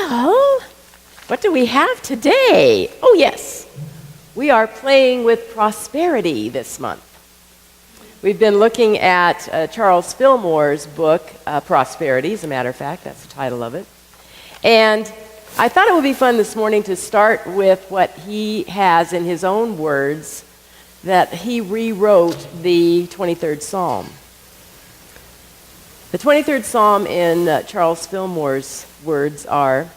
Well, what do we have today? Oh, yes. We are playing with prosperity this month. We've been looking at Charles Fillmore's book, Prosperity, as a matter of fact. That's the title of it. And I thought it would be fun this morning to start with what he has in his own words, that he rewrote the 23rd Psalm. The 23rd Psalm in Charles Fillmore's words are,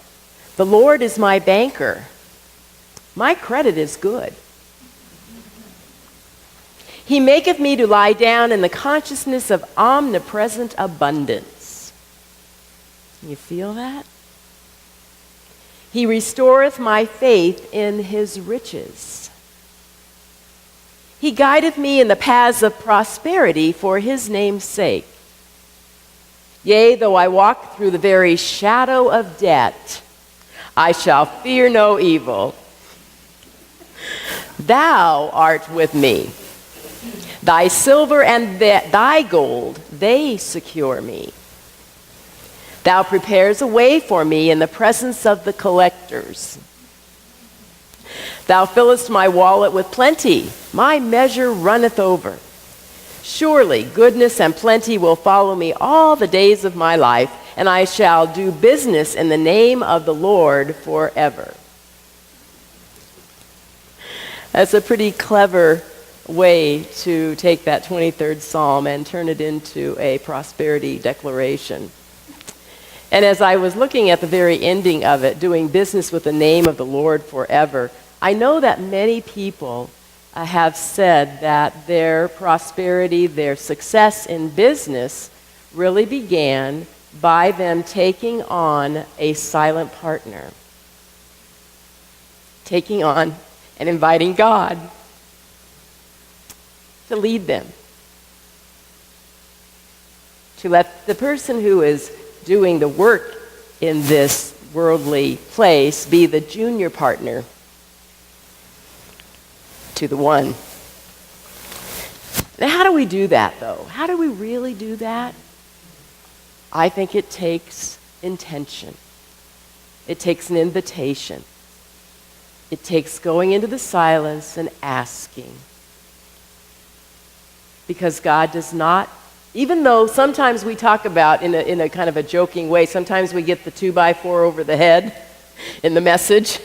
"The Lord is my banker. My credit is good. He maketh me to lie down in the consciousness of omnipresent abundance." Can you feel that? "He restoreth my faith in his riches. He guideth me in the paths of prosperity for his name's sake. Yea, though I walk through the very shadow of death, I shall fear no evil. Thou art with me. Thy silver and thy gold, they secure me. Thou prepares a way for me in the presence of the collectors. Thou fillest my wallet with plenty. My measure runneth over. Surely goodness and plenty will follow me all the days of my life, and I shall do business in the name of the Lord forever." That's a pretty clever way to take that 23rd Psalm and turn it into a prosperity declaration. And as I was looking at the very ending of it, doing business with the name of the Lord forever, I know that many people have said that their prosperity, their success in business really began by them taking on a silent partner, taking on and inviting God to lead them, to let the person who is doing the work in this worldly place be the junior partner to the one. Now, how do we do that, though? How do we really do that? I think it takes intention. It takes an invitation. It takes going into the silence and asking. Because God does not, even though sometimes we talk about in a kind of a joking way, sometimes we get the 2x4 over the head in the message.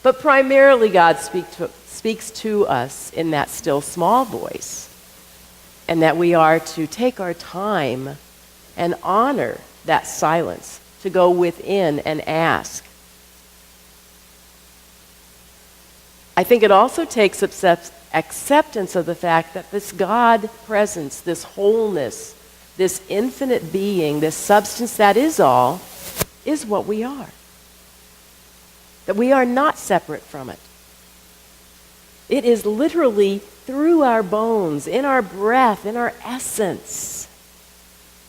But primarily God speaks to us in that still small voice, and that we are to take our time and honor that silence, to go within and ask. I think it also takes acceptance of the fact that this God presence, this wholeness, this infinite being, this substance that is all, is what we are. That we are not separate from it. It is literally through our bones, in our breath, in our essence,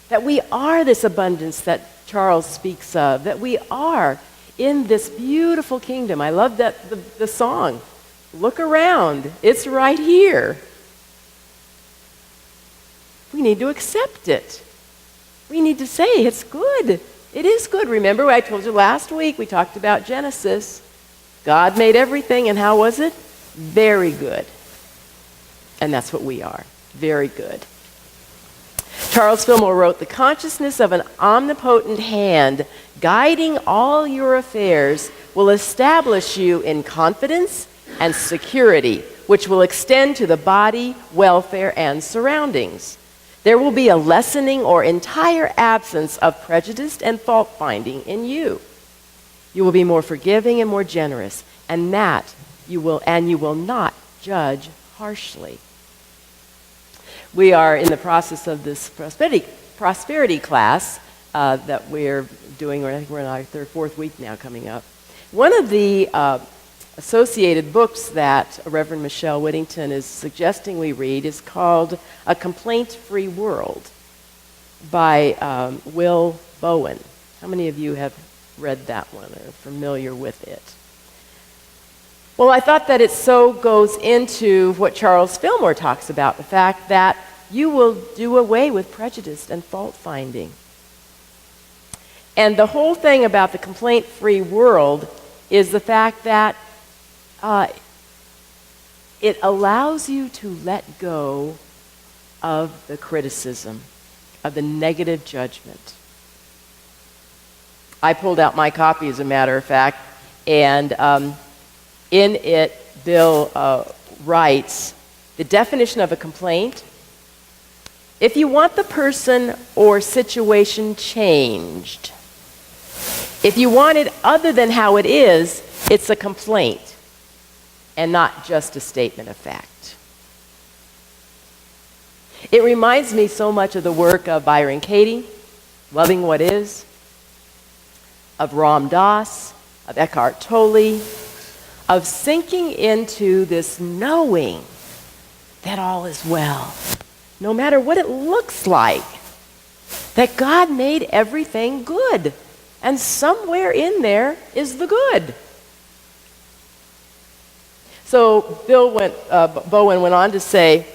that we are this abundance that Charles speaks of, that we are in this beautiful kingdom. I love that the song. Look around. It's right here. We need to accept it. We need to say it's good. It is good. Remember, I told you last week, we talked about Genesis. God made everything, and how was it? Very good. And that's what we are. Very good. Charles Fillmore wrote, "The consciousness of an omnipotent hand guiding all your affairs will establish you in confidence and security, which will extend to the body, welfare, and surroundings. There will be a lessening or entire absence of prejudice and fault-finding in you. You will be more forgiving and more generous, and you will not judge harshly." We are in the process of this prosperity class that we're doing. I think we're in our fourth week now coming up. One of the associated books that Reverend Michelle Whittington is suggesting we read is called A Complaint-Free World by Will Bowen. How many of you have read that one or are familiar with it? Well, I thought that it so goes into what Charles Fillmore talks about, the fact that you will do away with prejudice and fault-finding. And the whole thing about the complaint-free world is the fact that it allows you to let go of the criticism, of the negative judgment. I pulled out my copy, as a matter of fact, and in it, Bill writes, the definition of a complaint: if you want the person or situation changed, if you want it other than how it is, it's a complaint and not just a statement of fact. It reminds me so much of the work of Byron Katie, Loving What Is, of Ram Dass, of Eckhart Tolle, of sinking into this knowing that all is well, no matter what it looks like, that God made everything good, and somewhere in there is the good. So Bowen went on to say,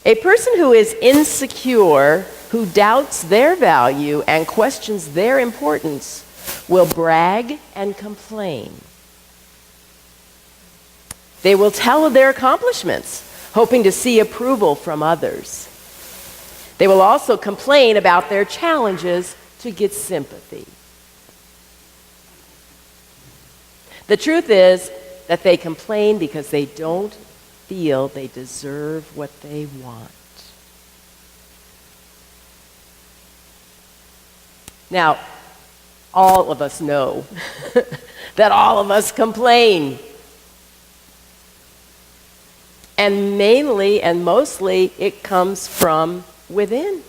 a person who is insecure, who doubts their value and questions their importance, will brag and complain. They will tell of their accomplishments, hoping to see approval from others. They will also complain about their challenges to get sympathy. The truth is that they complain because they don't feel they deserve what they want. Now, all of us know that all of us complain. And mainly and mostly it comes from within.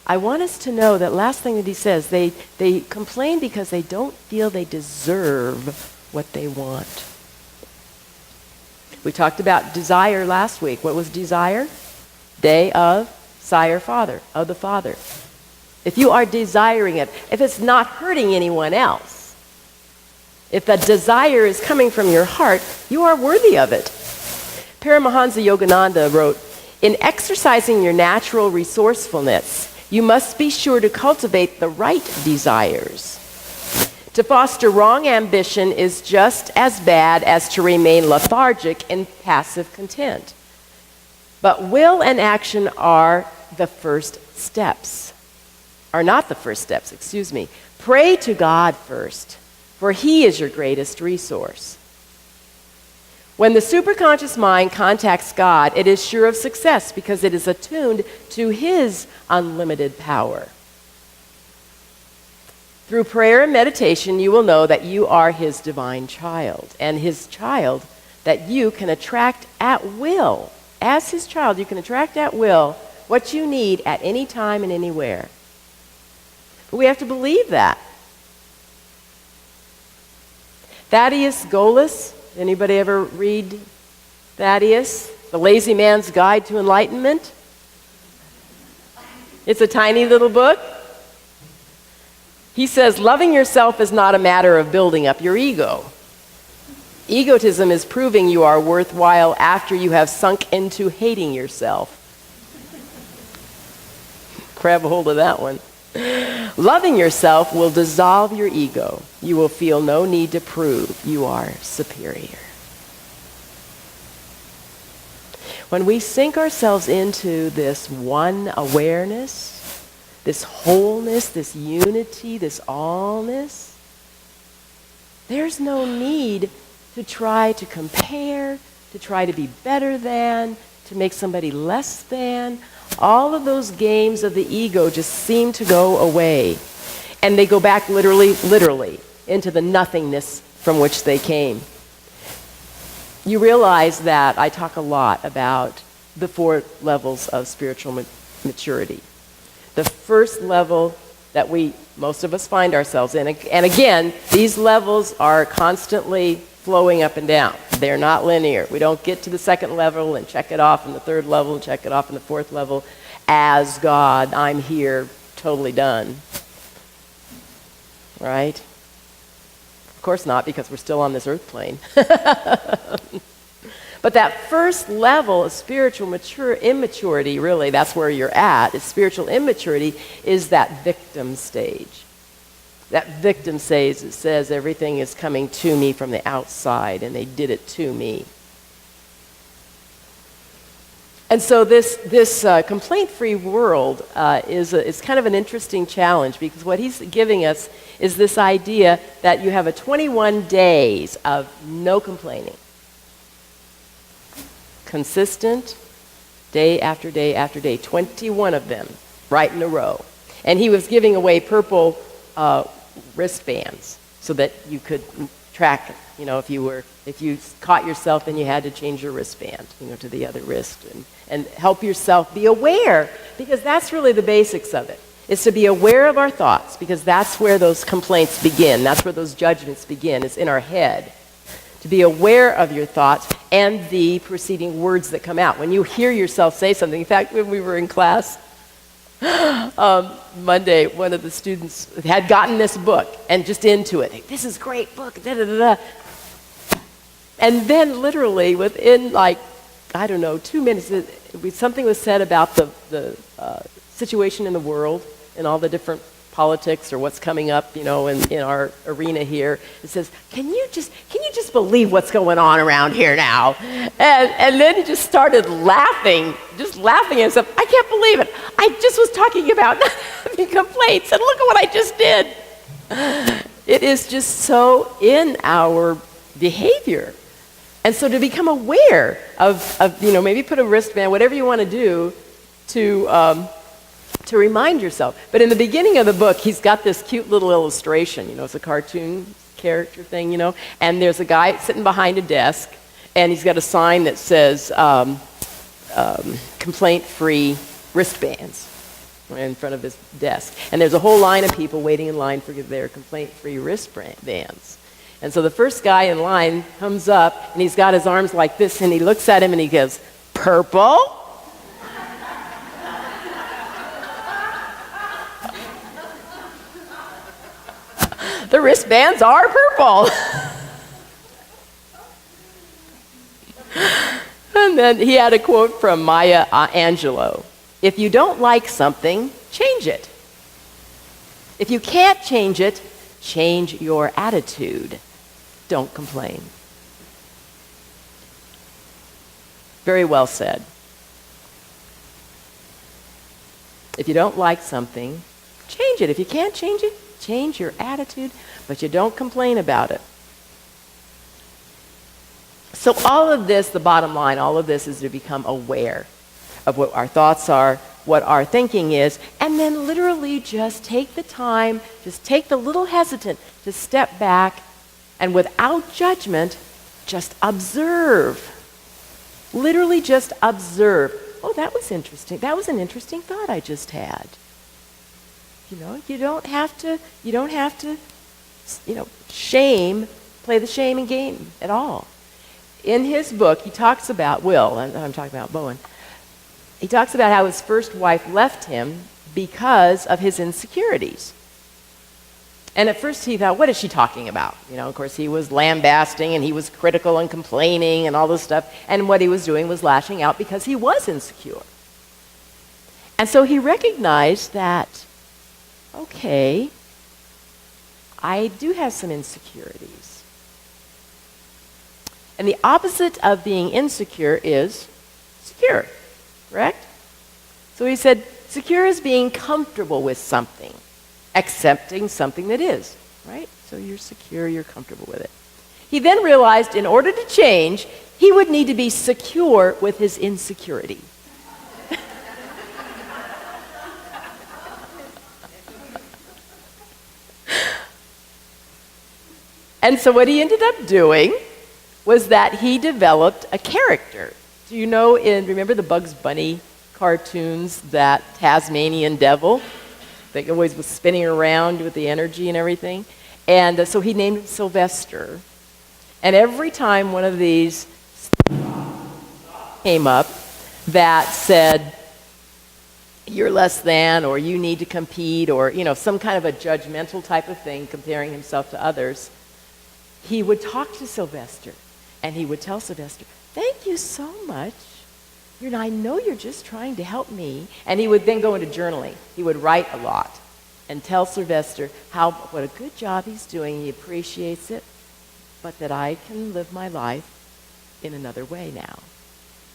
I want us to know that last thing that he says, they complain because they don't feel they deserve what they want. We talked about desire last week. What was desire? Day of sire father, of the Father. If you are desiring it, if it's not hurting anyone else, if the desire is coming from your heart, you are worthy of it. Paramahansa Yogananda wrote, in exercising your natural resourcefulness, you must be sure to cultivate the right desires. To foster wrong ambition is just as bad as to remain lethargic in passive content. But will and action are the first steps. Are not the first steps, excuse me. Pray to God first, for He is your greatest resource. When the superconscious mind contacts God, it is sure of success because it is attuned to His unlimited power. Through prayer and meditation, you will know that you are His divine child, and His child that you can attract at will. As His child, you can attract at will what you need at any time and anywhere. But we have to believe that. Thaddeus Golas, anybody ever read Thaddeus? The Lazy Man's Guide to Enlightenment? It's a tiny little book. He says, loving yourself is not a matter of building up your ego. Egotism is proving you are worthwhile after you have sunk into hating yourself. Grab a hold of that one. Loving yourself will dissolve your ego. You will feel no need to prove you are superior. When we sink ourselves into this one awareness, this wholeness, this unity, this allness, there's no need to try to compare, to try to be better than, to make somebody less than. All of those games of the ego just seem to go away. And they go back literally, into the nothingness from which they came. You realize that I talk a lot about the 4 levels of spiritual maturity. The first level that most of us find ourselves in, and again, these levels are constantly flowing up and down. They're not linear. We don't get to the 2nd level and check it off in the 3rd level and check it off in the 4th level. As God, I'm here, totally done. Right? Of course not, because we're still on this earth plane. But But that first level of spiritual immaturity, really, that's where you're at, is spiritual immaturity, is that victim stage. That victim stage that says everything is coming to me from the outside and they did it to me. And so this complaint-free world is kind of an interesting challenge, because what he's giving us is this idea that you have a 21 days of no complaining. Consistent, day after day after day, 21 of them, right in a row. And he was giving away purple wristbands so that you could track, if you caught yourself and you had to change your wristband, to the other wrist, and help yourself be aware, because that's really the basics of it, is to be aware of our thoughts, because that's where those complaints begin, that's where those judgments begin, it's in our head. To be aware of your thoughts and the preceding words that come out. When you hear yourself say something, in fact, when we were in class Monday, one of the students had gotten this book and just into it. This is a great book, da da da da. And then literally within 2 minutes, something was said about the situation in the world and all the different politics or what's coming up, in our arena here. It says, can you just believe what's going on around here now? And then he just started laughing at himself. I can't believe it. I just was talking about not having complaints, and look at what I just did. It is just so in our behavior. And so to become aware of maybe put a wristband, whatever you want to do to remind yourself. But in the beginning of the book, he's got this cute little illustration. It's a cartoon character thing, and there's a guy sitting behind a desk, and he's got a sign that says complaint-free wristbands in front of his desk. And there's a whole line of people waiting in line for their complaint-free wristbands. And so the first guy in line comes up, and he's got his arms like this, and he looks at him, and he goes, "Purple?" The wristbands are purple. And then he had a quote from Maya Angelou. If you don't like something, change it. If you can't change it, change your attitude. Don't complain. Very well said. If you don't like something, change it. If you can't change it, change your attitude, but you don't complain about it. So all of this, the bottom line, all of this is to become aware of what our thoughts are, what our thinking is, and then literally just take the time, just take the little hesitant to step back and without judgment, just observe. Literally just observe. Oh, that was interesting. That was an interesting thought I just had. You don't have to, play the shaming game at all. In his book, he talks about, I'm talking about Bowen, he talks about how his first wife left him because of his insecurities. And at first he thought, what is she talking about? Of course, he was lambasting and he was critical and complaining and all this stuff. And what he was doing was lashing out because he was insecure. And so he recognized that, okay, I do have some insecurities. And the opposite of being insecure is secure, correct? So he said, secure is being comfortable with something, accepting something that is, right? So you're secure, you're comfortable with it. He then realized in order to change, he would need to be secure with his insecurity. And so what he ended up doing was that he developed a character. Do you know, remember the Bugs Bunny cartoons, that Tasmanian devil that always was spinning around with the energy and everything? And so he named him Sylvester. And every time one of these came up that said, you're less than, or you need to compete, or some kind of a judgmental type of thing, comparing himself to others, he would talk to Sylvester. And he would tell Sylvester, thank you so much. I know you're just trying to help me. And he would then go into journaling. He would write a lot and tell Sylvester what a good job he's doing. He appreciates it, but that I can live my life in another way now.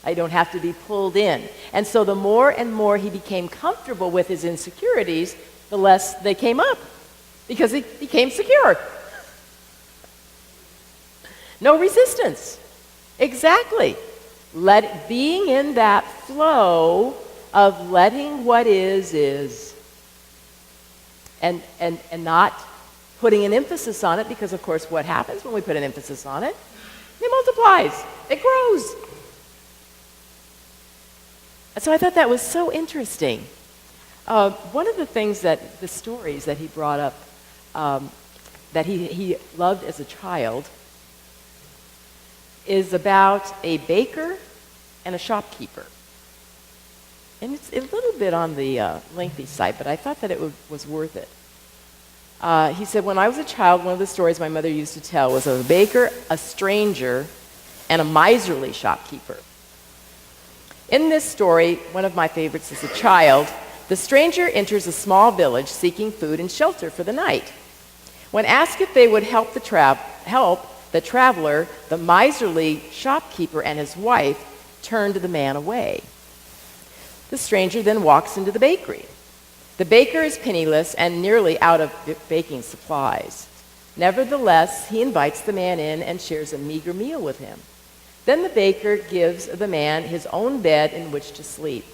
I don't have to be pulled in. And so the more and more he became comfortable with his insecurities, the less they came up, because he became secure. No resistance. Exactly. Being in that flow of letting what is. And not putting an emphasis on it, because of course what happens when we put an emphasis on it? It multiplies. It grows. And so I thought that was so interesting. One of the stories that he brought up that he loved as a child is about a baker and a shopkeeper. And it's a little bit on the lengthy side, but I thought that it was worth it. He said, when I was a child, one of the stories my mother used to tell was of a baker, a stranger, and a miserly shopkeeper. In this story, one of my favorites as a child, the stranger enters a small village seeking food and shelter for the night. When asked if they would help the traveler, the miserly shopkeeper and his wife turned the man away. The stranger then walks into the bakery. The baker is penniless and nearly out of baking supplies. Nevertheless, he invites the man in and shares a meager meal with him. Then the baker gives the man his own bed in which to sleep.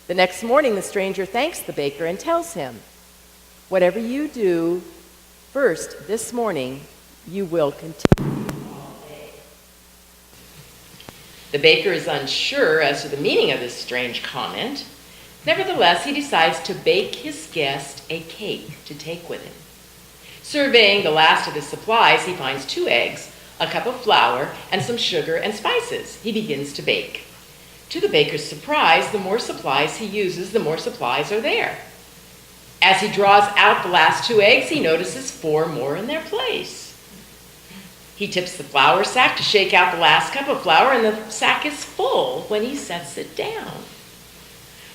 The next morning, the stranger thanks the baker and tells him, whatever you do first this morning, you will continue all day. The baker is unsure as to the meaning of this strange comment. Nevertheless, he decides to bake his guest a cake to take with him. Surveying the last of his supplies, he finds 2 eggs, a cup of flour, and some sugar and spices. He begins to bake. To the baker's surprise, the more supplies he uses, the more supplies are there. As he draws out the last 2 eggs, he notices 4 more in their place. He tips the flour sack to shake out the last cup of flour, and the sack is full when he sets it down.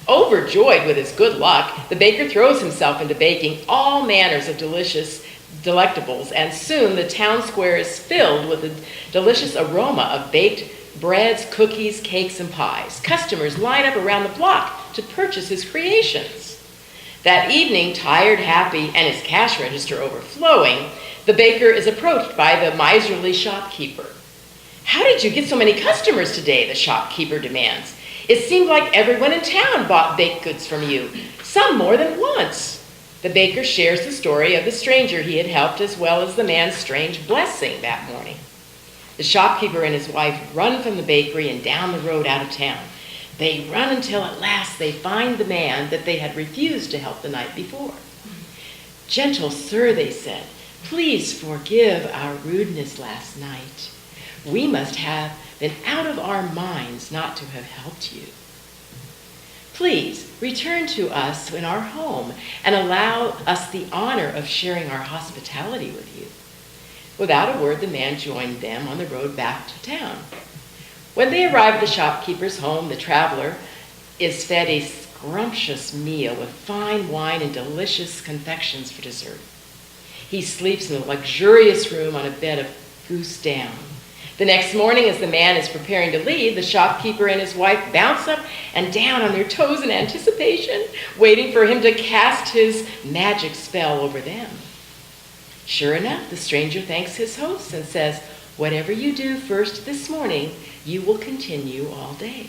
Overjoyed with his good luck, the baker throws himself into baking all manners of delicious delectables, and soon the town square is filled with the delicious aroma of baked breads, cookies, cakes, and pies. Customers line up around the block to purchase his creations. That evening, tired, happy, and his cash register overflowing, the baker is approached by the miserly shopkeeper. "How did you get so many customers today?" the shopkeeper demands. "It seemed like everyone in town bought baked goods from you, some more than once." The baker shares the story of the stranger he had helped, as well as the man's strange blessing that morning. The shopkeeper and his wife run from the bakery and down the road out of town. They run until at last they find the man that they had refused to help the night before. "Gentle sir," they said, "please forgive our rudeness last night. We must have been out of our minds not to have helped you. Please return to us in our home and allow us the honor of sharing our hospitality with you." Without a word, the man joined them on the road back to town. When they arrive at the shopkeeper's home, the traveler is fed a scrumptious meal with fine wine and delicious confections for dessert. He sleeps in a luxurious room on a bed of goose down. The next morning, as the man is preparing to leave, the shopkeeper and his wife bounce up and down on their toes in anticipation, waiting for him to cast his magic spell over them. Sure enough, the stranger thanks his host and says, "Whatever you do first this morning, you will continue all day."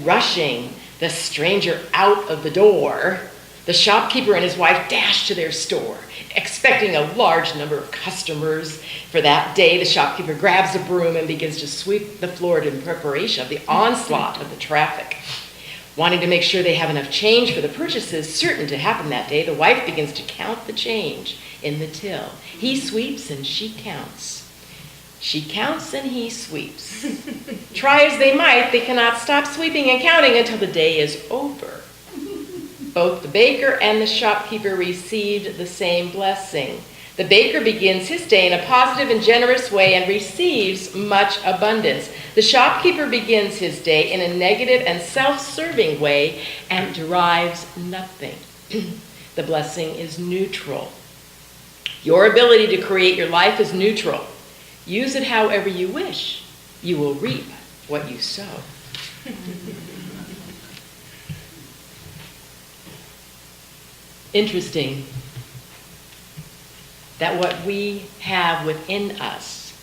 Rushing the stranger out of the door, the shopkeeper and his wife dash to their store, expecting a large number of customers. For that day, the shopkeeper grabs a broom and begins to sweep the floor in preparation of the onslaught of the traffic. Wanting to make sure they have enough change for the purchases certain to happen that day, the wife begins to count the change in the till. He sweeps and she counts. She counts and he sweeps. Try as they might, they cannot stop sweeping and counting until the day is over. Both the baker and the shopkeeper received the same blessing. The baker begins his day in a positive and generous way and receives much abundance. The shopkeeper begins his day in a negative and self-serving way and derives nothing. The blessing is neutral. Your ability to create your life is neutral. Use it however you wish. You will reap what you sow. Interesting that what we have within us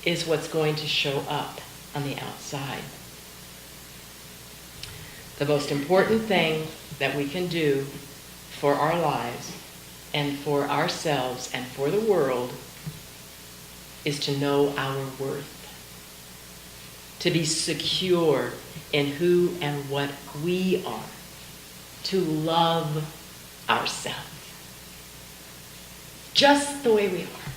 is what's going to show up on the outside. The most important thing that we can do for our lives and for ourselves and for the world is to know our worth, to be secure in who and what we are, to love ourselves just the way we are,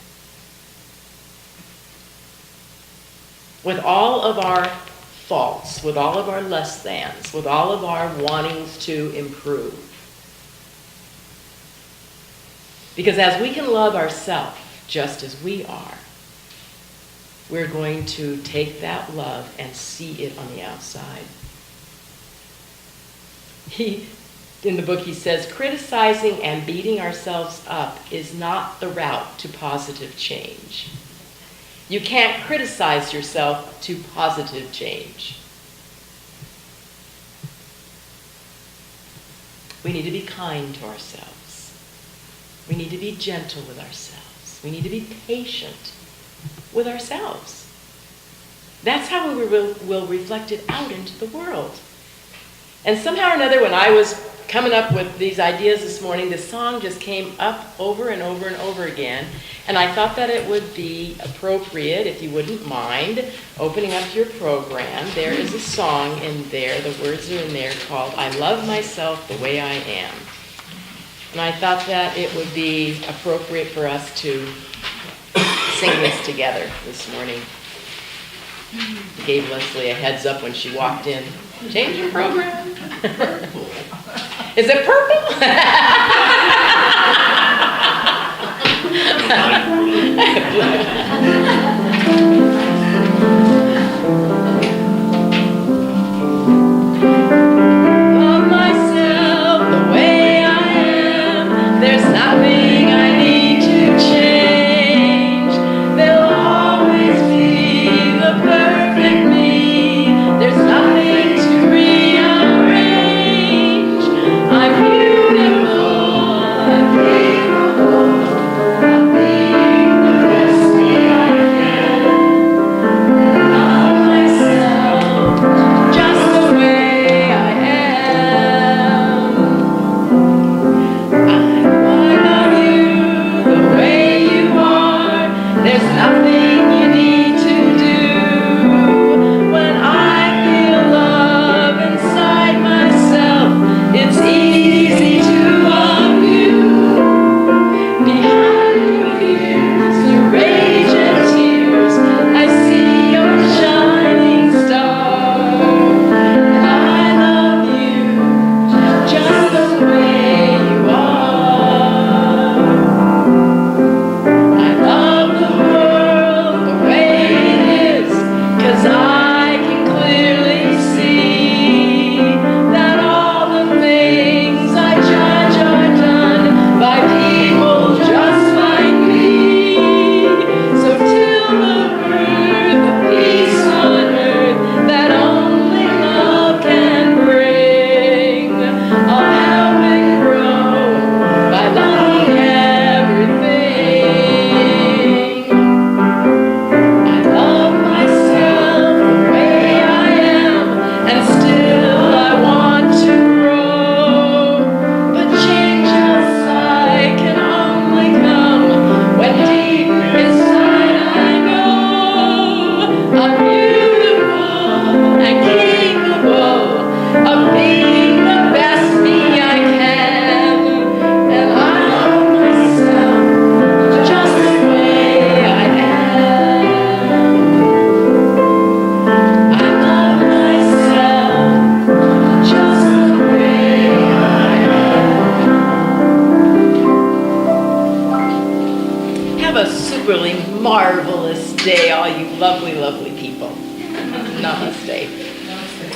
with all of our faults, with all of our less thans, with all of our wantings to improve. Because as we can love ourselves just as we are, we're going to take that love and see it on the outside. In the book he says, criticizing and beating ourselves up is not the route to positive change. You can't criticize yourself to positive change. We need to be kind to ourselves. We need to be gentle with ourselves. We need to be patient with ourselves. That's how we will reflect it out into the world. And somehow or another, when I was coming up with these ideas this morning, this song just came up over and over and over again. And I thought that it would be appropriate, if you wouldn't mind, opening up your program. There is a song in there, the words are in there, called I Love Myself the Way I Am. And I thought that it would be appropriate for us to sing this together this morning. Gave Leslie a heads up when she walked in. Change your program. Is it purple? Love myself the way I am. There's nothing I need to change. There'll always be the perfect me. There's nothing to rearrange. I'm beautiful, I'm capable of being the best me I can. Love myself just the way I am. I love you the way you are. There's nothing you need to do. When I feel love inside myself, it's easy to love you. Behind your fears, your rage and tears, I see your shining star. And I love you just the way you are. I love the world all you lovely, lovely people. Namaste.